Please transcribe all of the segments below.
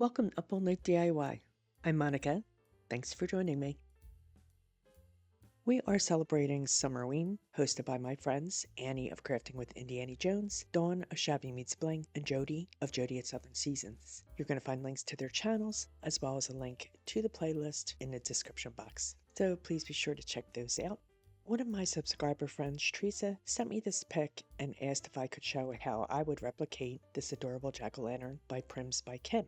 Welcome to Up All Night DIY. I'm Monica. Thanks for joining me. We are celebrating Summerween, hosted by my friends Annie of Crafting with Indiana Jones, Dawn of Shabby Meets Bling, and Jody of Jody at Southern Seasons. You're going to find links to their channels, as well as a link to the playlist in the description box. So please be sure to check those out. One of my subscriber friends, Teresa, sent me this pic and asked if I could show how I would replicate this adorable jack-o'-lantern by Prims by Kim.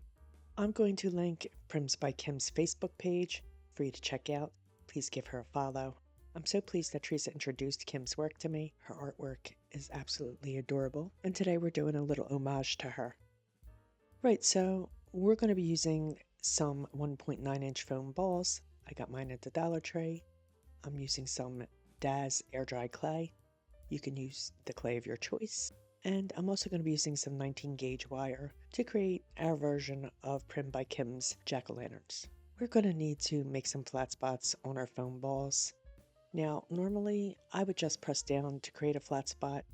I'm going to link Prims by Kim's Facebook page for you to check out. Please give her a follow. I'm so pleased that Teresa introduced Kim's work to me. Her artwork is absolutely adorable, and today we're doing a little homage to her. Right, so we're going to be using some 1.9-inch foam balls. I got mine at the Dollar Tree. I'm using some Daz air dry clay. You can use the clay of your choice. And I'm also going to be using some 19 gauge wire to create our version of Prim by Kim's jack-o'-lanterns. We're going to need to make some flat spots on our foam balls. Now, normally I would just press down to create a flat spot,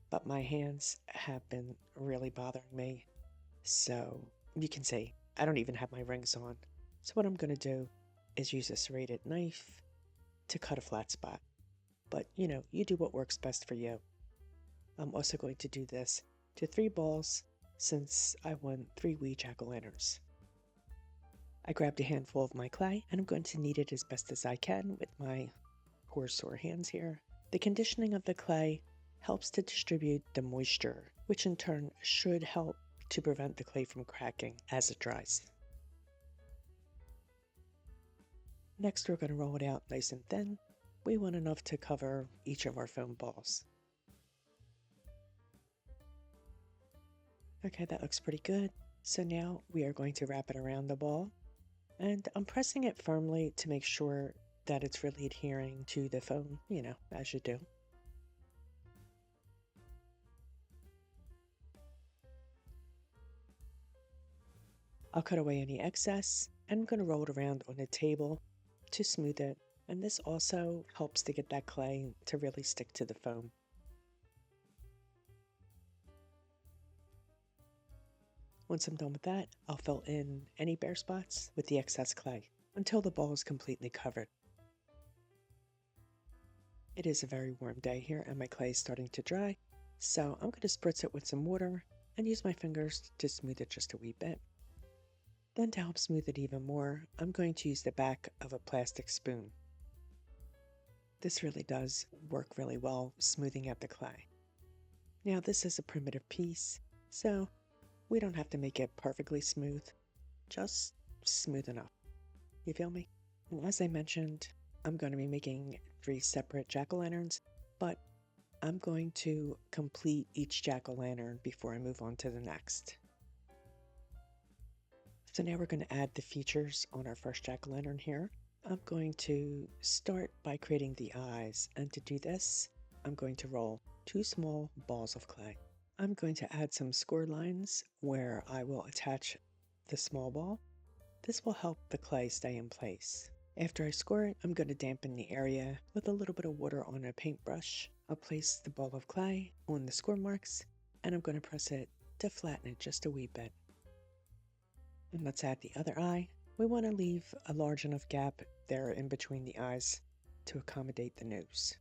but my hands have been really bothering me. So you can see I don't even have my rings on. So what I'm going to do is use a serrated knife to cut a flat spot. But you do what works best for you. I'm also going to do this to 3 balls since I won 3 wee jack-o'-lanterns. I grabbed a handful of my clay and I'm going to knead it as best as I can with my poor sore hands here. The conditioning of the clay helps to distribute the moisture, which in turn should help to prevent the clay from cracking as it dries. Next, we're going to roll it out nice and thin. We want enough to cover each of our foam balls. Okay, that looks pretty good. So now we are going to wrap it around the ball, and I'm pressing it firmly to make sure that it's really adhering to the foam, as you do. I'll cut away any excess, and I'm going to roll it around on the table to smooth it, and this also helps to get that clay to really stick to the foam. Once I'm done with that, I'll fill in any bare spots with the excess clay until the ball is completely covered. It is a very warm day here and my clay is starting to dry, so I'm going to spritz it with some water and use my fingers to smooth it just a wee bit. Then to help smooth it even more, I'm going to use the back of a plastic spoon. This really does work really well smoothing out the clay. Now this is a primitive piece, so we don't have to make it perfectly smooth, just smooth enough. You feel me? And as I mentioned, I'm going to be making 3 separate jack-o'-lanterns, but I'm going to complete each jack-o'-lantern before I move on to the next. So now we're going to add the features on our first jack-o'-lantern here. I'm going to start by creating the eyes, and to do this, I'm going to roll 2 small balls of clay. I'm going to add some score lines where I will attach the small ball. This will help the clay stay in place. After I score it, I'm going to dampen the area with a little bit of water on a paintbrush. I'll place the ball of clay on the score marks, and I'm going to press it to flatten it just a wee bit. And let's add the other eye. We want to leave a large enough gap there in between the eyes to accommodate the nose.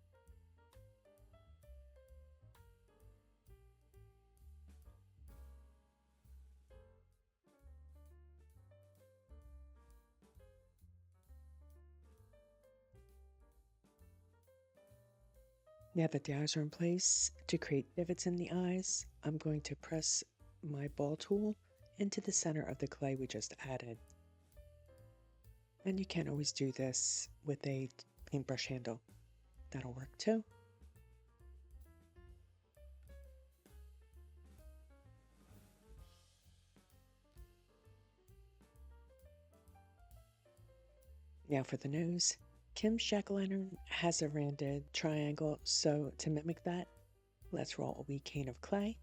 Now that the eyes are in place, to create divots in the eyes, I'm going to press my ball tool into the center of the clay we just added. And you can always do this with a paintbrush handle. That'll work too. Now for the nose. Kim's jack-o'-lantern has a rounded triangle, so to mimic that, let's roll a wee cane of clay.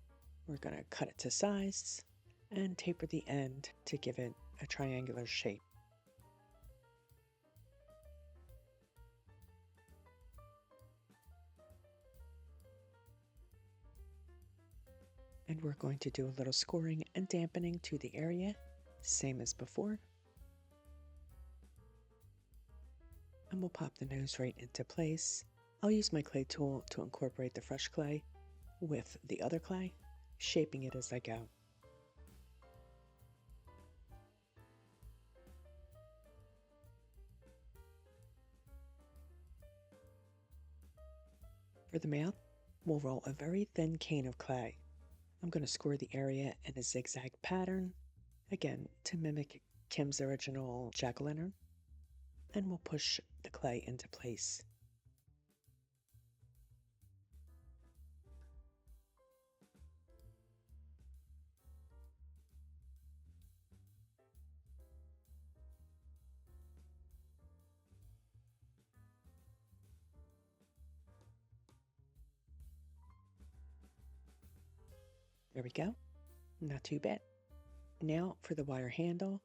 We're going to cut it to size and taper the end to give it a triangular shape. And we're going to do a little scoring and dampening to the area same as before. And we'll pop the nose right into place. I'll use my clay tool to incorporate the fresh clay with the other clay, shaping it as I go. For the mouth, we'll roll a very thin cane of clay. I'm going to score the area in a zigzag pattern, again to mimic Kim's original jack-o'-lantern, and we'll push the clay into place. There we go. Not too bad. Now for the wire handle,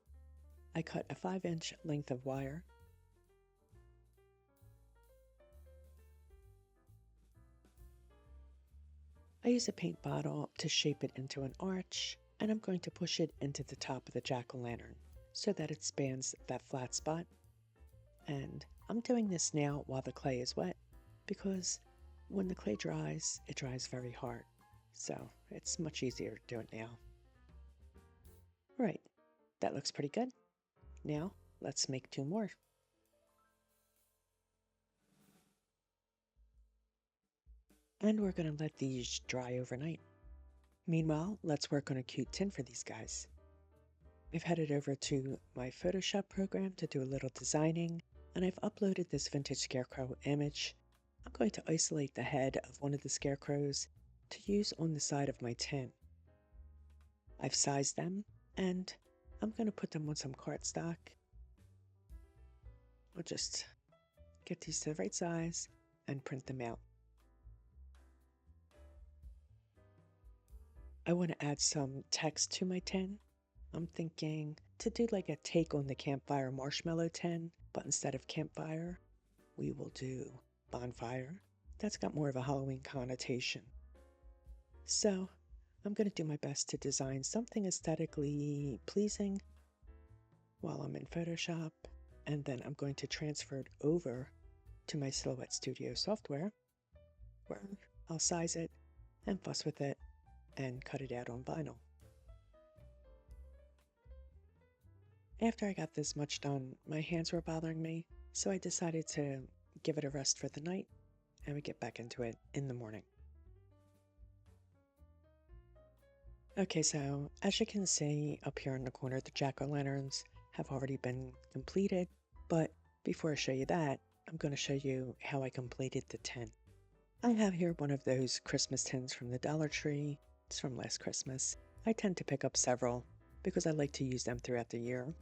I cut a 5-inch length of wire. I use a paint bottle to shape it into an arch, and I'm going to push it into the top of the jack-o'-lantern so that it spans that flat spot. And I'm doing this now while the clay is wet because when the clay dries, it dries very hard. So it's much easier to do it now. Right, that looks pretty good. Now let's make 2 more. And we're going to let these dry overnight. Meanwhile, let's work on a cute tin for these guys. I've headed over to my Photoshop program to do a little designing, and I've uploaded this vintage scarecrow image. I'm going to isolate the head of one of the scarecrows to use on the side of my tin. I've sized them, and I'm going to put them on some cardstock. I'll just get these to the right size and print them out. I want to add some text to my tin. I'm thinking to do like a take on the campfire marshmallow tin, but instead of campfire, we will do bonfire. That's got more of a Halloween connotation. So I'm going to do my best to design something aesthetically pleasing while I'm in Photoshop, and then I'm going to transfer it over to my Silhouette Studio software, where I'll size it and fuss with it and cut it out on vinyl. After I got this much done, my hands were bothering me, so I decided to give it a rest for the night, and we get back into it in the morning. Okay, so as you can see up here in the corner, the jack-o'-lanterns have already been completed, but before I show you that, I'm going to show you how I completed the tin. I have here one of those Christmas tins from the Dollar Tree. It's from last Christmas. I tend to pick up several because I like to use them throughout the year.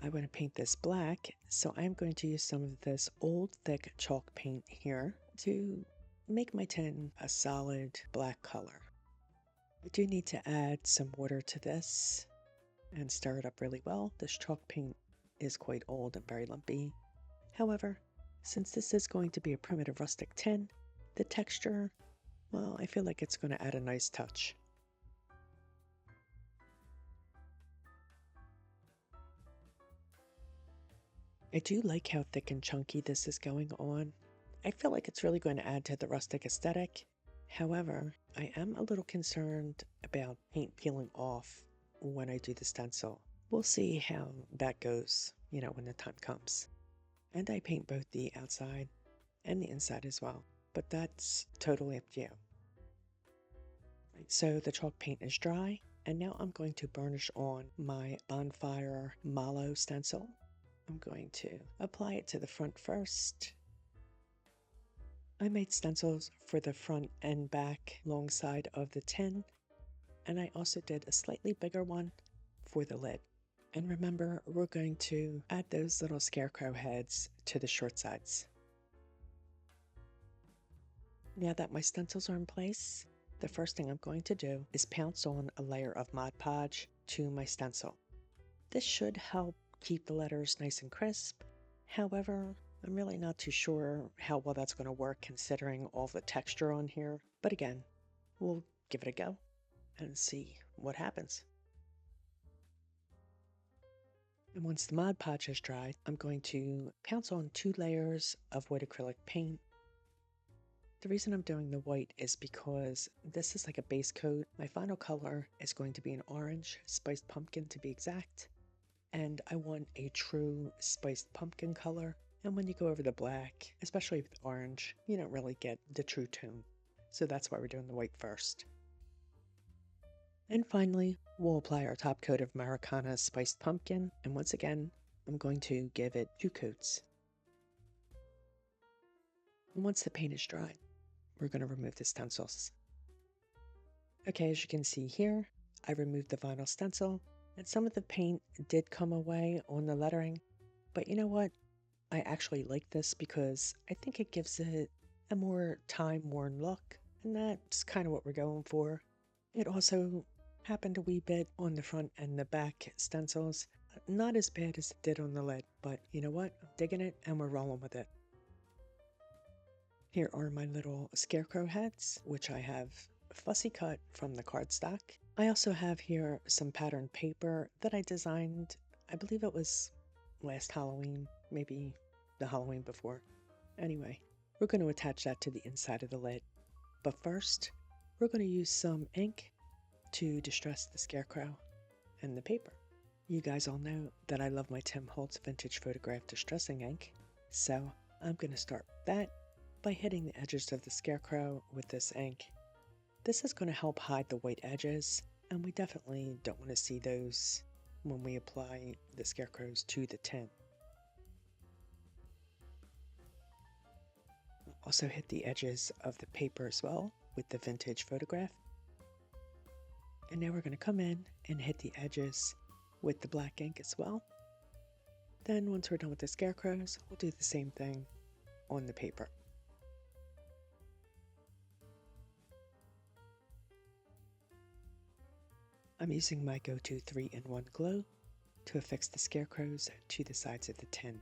I want to paint this black, so I'm going to use some of this old thick chalk paint here to make my tin a solid black color. I do need to add some water to this and stir it up really well. This chalk paint is quite old and very lumpy. However, since this is going to be a primitive rustic tin, the texture, well, I feel like it's going to add a nice touch. I do like how thick and chunky this is going on. I feel like it's really going to add to the rustic aesthetic. However, I am a little concerned about paint peeling off when I do the stencil. We'll see how that goes, when the time comes. And I paint both the outside and the inside as well, but that's totally up to you. So the chalk paint is dry, and now I'm going to burnish on my Bonfire Mallows stencil. I'm going to apply it to the front first. I made stencils for the front and back long side of the tin, and I also did a slightly bigger one for the lid. And remember, we're going to add those little scarecrow heads to the short sides. Now that my stencils are in place, the first thing I'm going to do is pounce on a layer of Mod Podge to my stencil. This should help keep the letters nice and crisp. However, I'm really not too sure how well that's going to work considering all the texture on here. But again, we'll give it a go and see what happens. And once the Mod Podge has dried, I'm going to pounce on 2 layers of white acrylic paint. The reason I'm doing the white is because this is like a base coat. My final color is going to be an orange, spiced pumpkin to be exact. And I want a true spiced pumpkin color. And when you go over the black, especially with orange, you don't really get the true tone. So that's why we're doing the white first. And finally, we'll apply our top coat of Americana spiced pumpkin. And once again, I'm going to give it 2 coats. And once the paint is dry, we're going to remove the stencils. Okay, as you can see here, I removed the vinyl stencil, and some of the paint did come away on the lettering, but you know what? I actually like this because I think it gives it a more time-worn look, and that's kind of what we're going for. It also happened a wee bit on the front and the back stencils. Not as bad as it did on the lid, but you know what? I'm digging it, and we're rolling with it. Here are my little scarecrow heads, which I have fussy cut from the cardstock. I also have here some patterned paper that I designed, I believe it was last Halloween, maybe the Halloween before. Anyway, we're going to attach that to the inside of the lid. But first, we're going to use some ink to distress the scarecrow and the paper. You guys all know that I love my Tim Holtz Vintage Photograph Distressing ink, so I'm going to start with that by hitting the edges of the scarecrow with this ink. This is going to help hide the white edges, and we definitely don't want to see those when we apply the scarecrows to the tin. Also hit the edges of the paper as well with the vintage photograph. And now we're going to come in and hit the edges with the black ink as well. Then once we're done with the scarecrows, we'll do the same thing on the paper. I'm using my go-to 3-in-1 glue to affix the scarecrows to the sides of the tin.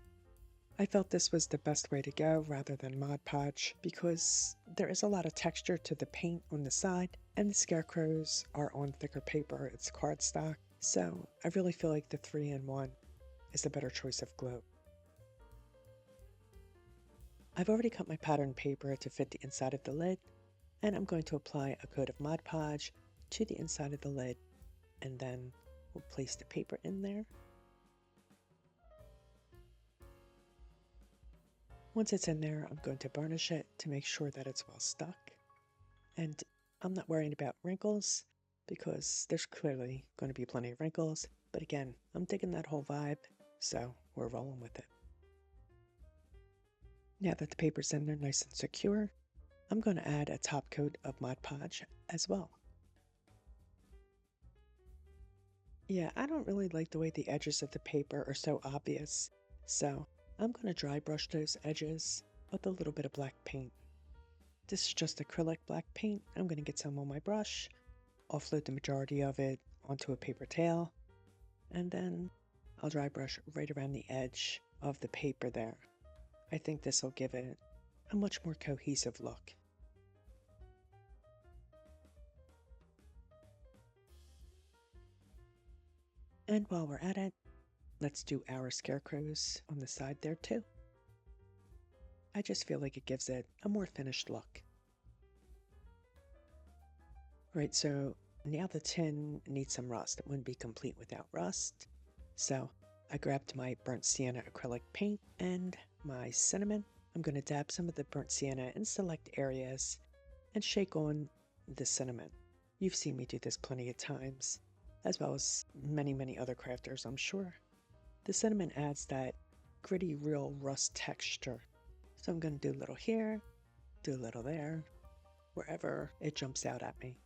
I felt this was the best way to go rather than Mod Podge because there is a lot of texture to the paint on the side and the scarecrows are on thicker paper, it's cardstock, so I really feel like the 3-in-1 is the better choice of glue. I've already cut my pattern paper to fit the inside of the lid, and I'm going to apply a coat of Mod Podge to the inside of the lid, and then we'll place the paper in there. Once it's in there, I'm going to burnish it to make sure that it's well stuck. And I'm not worrying about wrinkles because there's clearly going to be plenty of wrinkles. But again, I'm digging that whole vibe, so we're rolling with it. Now that the paper's in there nice and secure, I'm going to add a top coat of Mod Podge as well. Yeah, I don't really like the way the edges of the paper are so obvious, so I'm going to dry brush those edges with a little bit of black paint. This is just acrylic black paint. I'm going to get some on my brush, offload the majority of it onto a paper towel, and then I'll dry brush right around the edge of the paper there. I think this will give it a much more cohesive look. And while we're at it, let's do our scarecrows on the side there too. I just feel like it gives it a more finished look. Right, so now the tin needs some rust. It wouldn't be complete without rust. So I grabbed my burnt sienna acrylic paint and my cinnamon. I'm going to dab some of the burnt sienna in select areas and shake on the cinnamon. You've seen me do this plenty of times, as well as many other crafters, I'm sure. The cinnamon adds that gritty, real rust texture. So I'm going to do a little here, do a little there, wherever it jumps out at me.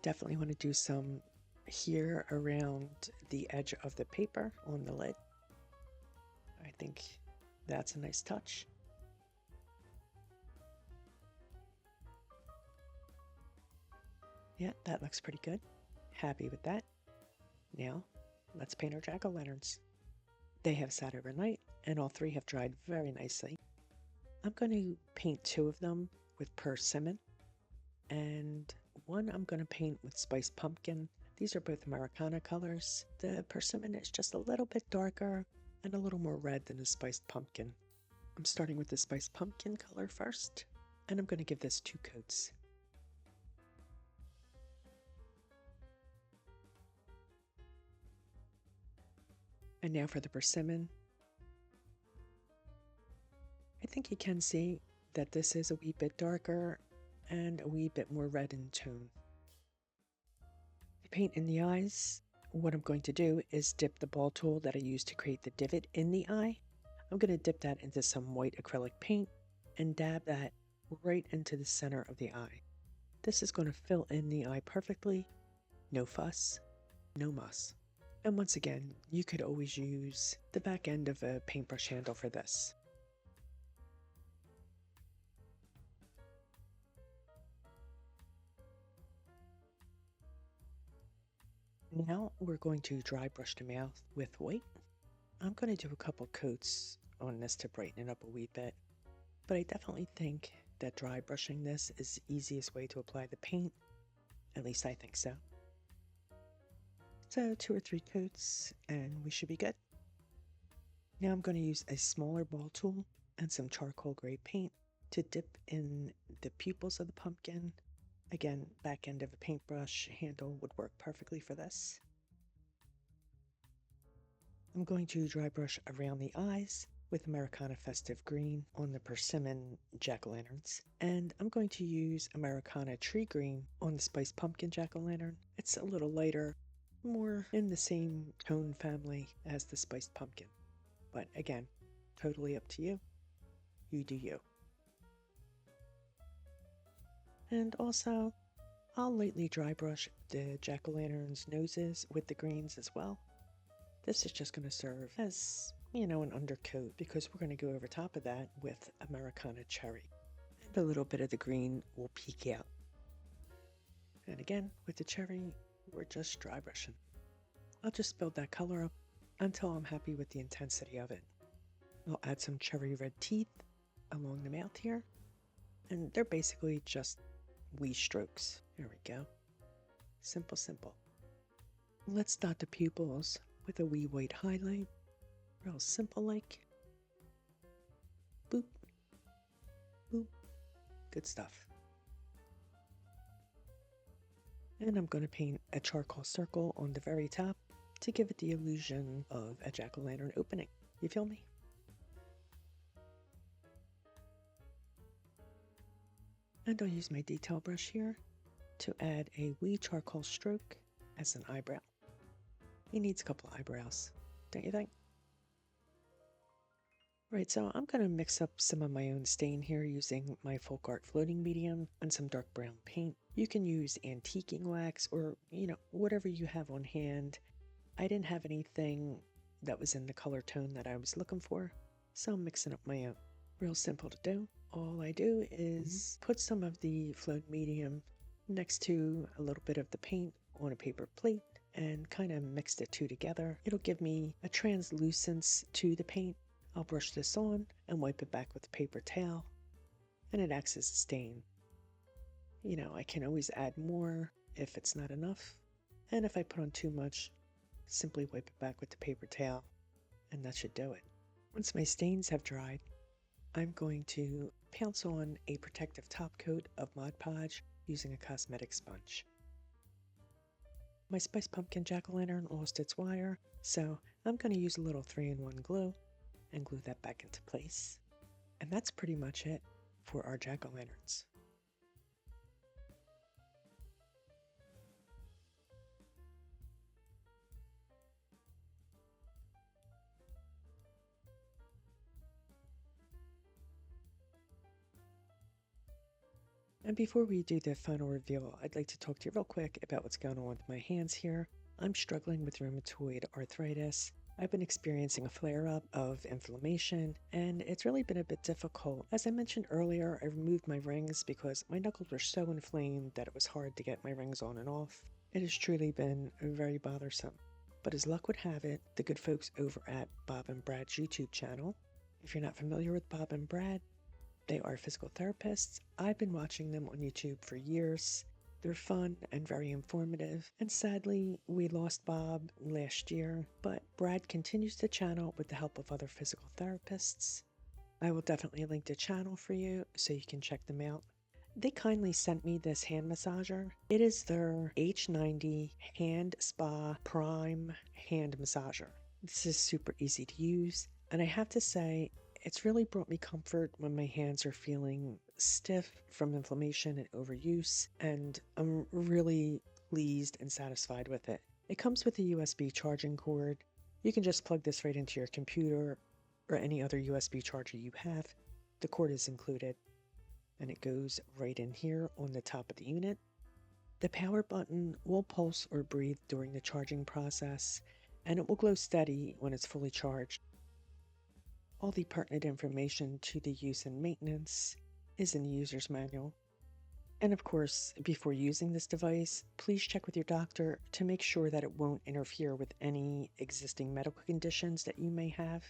Definitely want to do some here around the edge of the paper on the lid. I think that's a nice touch. Yeah, that looks pretty good. Happy with that. Now, let's paint our jack-o'-lanterns. They have sat overnight, and all three have dried very nicely. I'm going to paint two of them with Persimmon, and one I'm going to paint with Spiced Pumpkin. These are both Americana colors. The Persimmon is just a little bit darker and a little more red than the Spiced Pumpkin. I'm starting with the Spiced Pumpkin color first, and I'm going to give this 2 coats. And now for the Persimmon. I think you can see that this is a wee bit darker and a wee bit more red in tone. To paint in the eyes, what I'm going to do is dip the ball tool that I used to create the divot in the eye. I'm going to dip that into some white acrylic paint and dab that right into the center of the eye. This is going to fill in the eye perfectly. No fuss, no muss. And once again, you could always use the back end of a paintbrush handle for this. Now we're going to dry brush the mouth with white. I'm going to do a couple coats on this to brighten it up a wee bit, but I definitely think that dry brushing this is the easiest way to apply the paint. At least I think so. So 2 or 3 coats and we should be good. Now I'm going to use a smaller ball tool and some charcoal gray paint to dip in the pupils of the pumpkin. Again, back end of a paintbrush handle would work perfectly for this. I'm going to dry brush around the eyes with Americana Festive Green on the Persimmon jack-o'-lanterns. And I'm going to use Americana Tree Green on the Spiced Pumpkin jack-o'-lantern. It's a little lighter, more in the same tone family as the Spiced Pumpkin. But again, totally up to you. You do you. And also, I'll lightly dry brush the jack-o'-lantern's noses with the greens as well. This is just going to serve as, an undercoat because we're going to go over top of that with Americana Cherry. And a little bit of the green will peek out. And again, with the cherry, we're just dry brushing. I'll just build that color up until I'm happy with the intensity of it. I'll add some cherry red teeth along the mouth here. And they're basically just wee strokes. There we go. Simple, simple. Let's dot the pupils with a wee white highlight. Real simple like. Boop. Boop. Good stuff. And I'm going to paint a charcoal circle on the very top to give it the illusion of a jack-o'-lantern opening. You feel me? And I'll use my detail brush here to add a wee charcoal stroke as an eyebrow. He needs a couple of eyebrows, don't you think? Right, so I'm going to mix up some of my own stain here using my Folk Art floating medium and some dark brown paint. You can use antiquing wax or, whatever you have on hand. I didn't have anything that was in the color tone that I was looking for, so I'm mixing up my own. Real simple to do. All I do is put some of the floating medium next to a little bit of the paint on a paper plate and kind of mix the two together. It'll give me a translucence to the paint. I'll brush this on and wipe it back with a paper towel, and it acts as a stain. I can always add more if it's not enough, and if I put on too much, simply wipe it back with the paper towel, and that should do it. Once my stains have dried, I'm going to pounce on a protective top coat of Mod Podge using a cosmetic sponge. My Spiced Pumpkin jack-o'-lantern lost its wire, so I'm going to use a little 3-in-1 glue and glue that back into place. And that's pretty much it for our jack-o'-lanterns. And before we do the final reveal, I'd like to talk to you real quick about what's going on with my hands here. I'm struggling with rheumatoid arthritis. I've been experiencing a flare-up of inflammation, and it's really been a bit difficult. As I mentioned earlier, I removed my rings because my knuckles were so inflamed that it was hard to get my rings on and off. It has truly been very bothersome. But as luck would have it, the good folks over at Bob and Brad's YouTube channel, if you're not familiar with Bob and Brad, they are physical therapists. I've been watching them on YouTube for years. They're fun and very informative, and sadly, we lost Bob last year, but Brad continues the channel with the help of other physical therapists. I will definitely link the channel for you so you can check them out. They kindly sent me this hand massager. It is their H90 HandSpa Prime hand massager. This is super easy to use, and I have to say, it's really brought me comfort when my hands are feeling stiff from inflammation and overuse, and I'm really pleased and satisfied with it. It comes with a USB charging cord. You can just plug this right into your computer or any other USB charger you have. The cord is included, and it goes right in here on the top of the unit. The power button will pulse or breathe during the charging process, and it will glow steady when it's fully charged. All the pertinent information to the use and maintenance is in the user's manual. And of course, before using this device, please check with your doctor to make sure that it won't interfere with any existing medical conditions that you may have.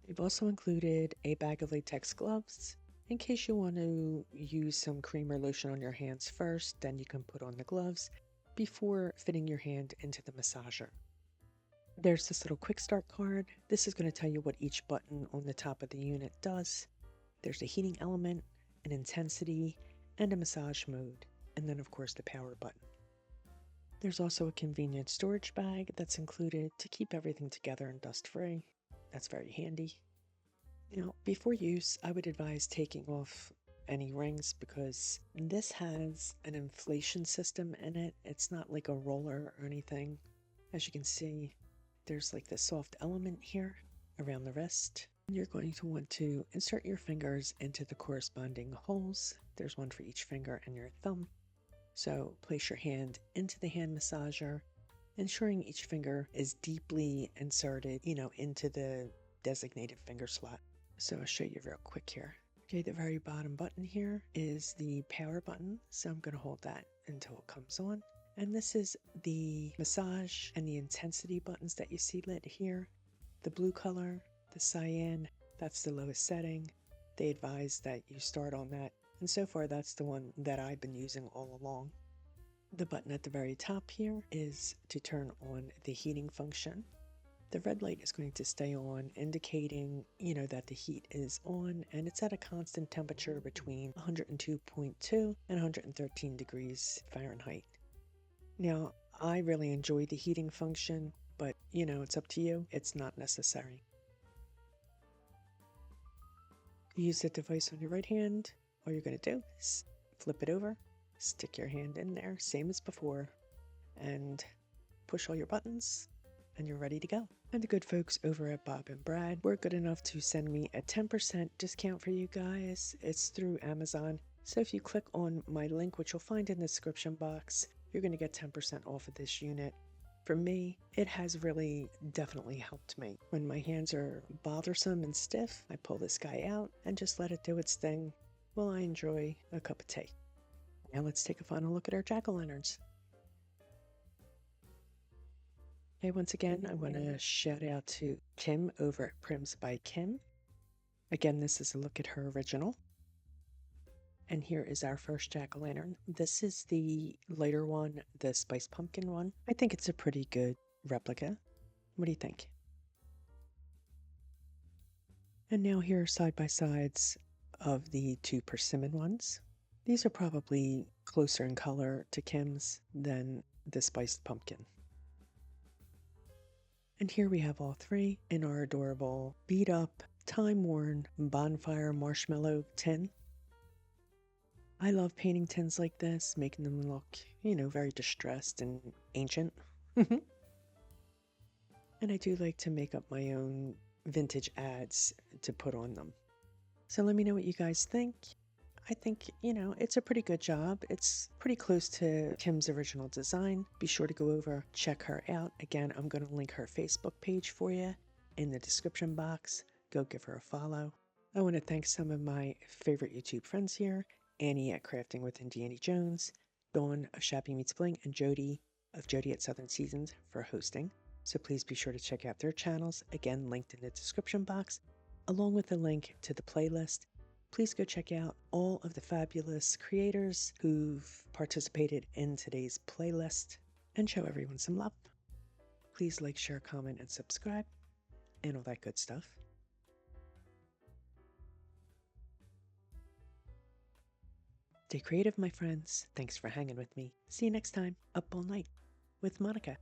They've also included a bag of latex gloves. In case you want to use some cream or lotion on your hands first, then you can put on the gloves before fitting your hand into the massager. There's this little quick start card. This is going to tell you what each button on the top of the unit does. There's a heating element, an intensity, and a massage mode, and then of course the power button. There's also a convenient storage bag that's included to keep everything together and dust free. That's very handy. Now, before use, I would advise taking off any rings because this has an inflation system in it. It's not like a roller or anything. As you can see, there's like this soft element here around the wrist. You're going to want to insert your fingers into the corresponding holes. There's one for each finger and your thumb. So place your hand into the hand massager, ensuring each finger is deeply inserted, into the designated finger slot. So I'll show you real quick here. Okay, the very bottom button here is the power button. So I'm going to hold that until it comes on. And this is the massage and the intensity buttons that you see lit here. The blue color, the cyan, that's the lowest setting. They advise that you start on that. And so far, that's the one that I've been using all along. The button at the very top here is to turn on the heating function. The red light is going to stay on, indicating, that the heat is on, and it's at a constant temperature between 102.2 and 113 degrees Fahrenheit. Now, I really enjoy the heating function, but, it's up to you. It's not necessary. Use the device on your right hand. All you're going to do is flip it over, stick your hand in there, same as before, and push all your buttons, and you're ready to go. And the good folks over at Bob and Brad were good enough to send me a 10% discount for you guys. It's through Amazon. So if you click on my link, which you'll find in the description box, you're going to get 10% off of this unit. For me, it has really definitely helped me. When my hands are bothersome and stiff, I pull this guy out and just let it do its thing while I enjoy a cup of tea. Now let's take a final look at our jack-o'-lanterns. Okay, once again, I want to shout out to Kim over at Prims by Kim. Again, this is a look at her original. And here is our first jack-o'-lantern. This is the lighter one, the Spice Pumpkin one. I think it's a pretty good replica. What do you think? And now here are side-by-sides of the two Persimmon ones. These are probably closer in color to Kim's than the Spiced Pumpkin. And here we have all three in our adorable, beat-up, time-worn Bonfire Marshmallow tin. I love painting tins like this, making them look, very distressed and ancient. And I do like to make up my own vintage ads to put on them. So let me know what you guys think. I think, it's a pretty good job. It's pretty close to Kim's original design. Be sure to go over, check her out. Again, I'm going to link her Facebook page for you in the description box. Go give her a follow. I want to thank some of my favorite YouTube friends here. Annie at Crafting with Indiana Jones, Dawn of Shabby Meets Bling, and Jody of Jody at Southern Seasons for hosting. So please be sure to check out their channels, again linked in the description box, along with a link to the playlist. Please go check out all of the fabulous creators who've participated in today's playlist and show everyone some love. Please like, share, comment, and subscribe, and all that good stuff. Stay creative, my friends. Thanks for hanging with me. See you next time. Up all night with Monica.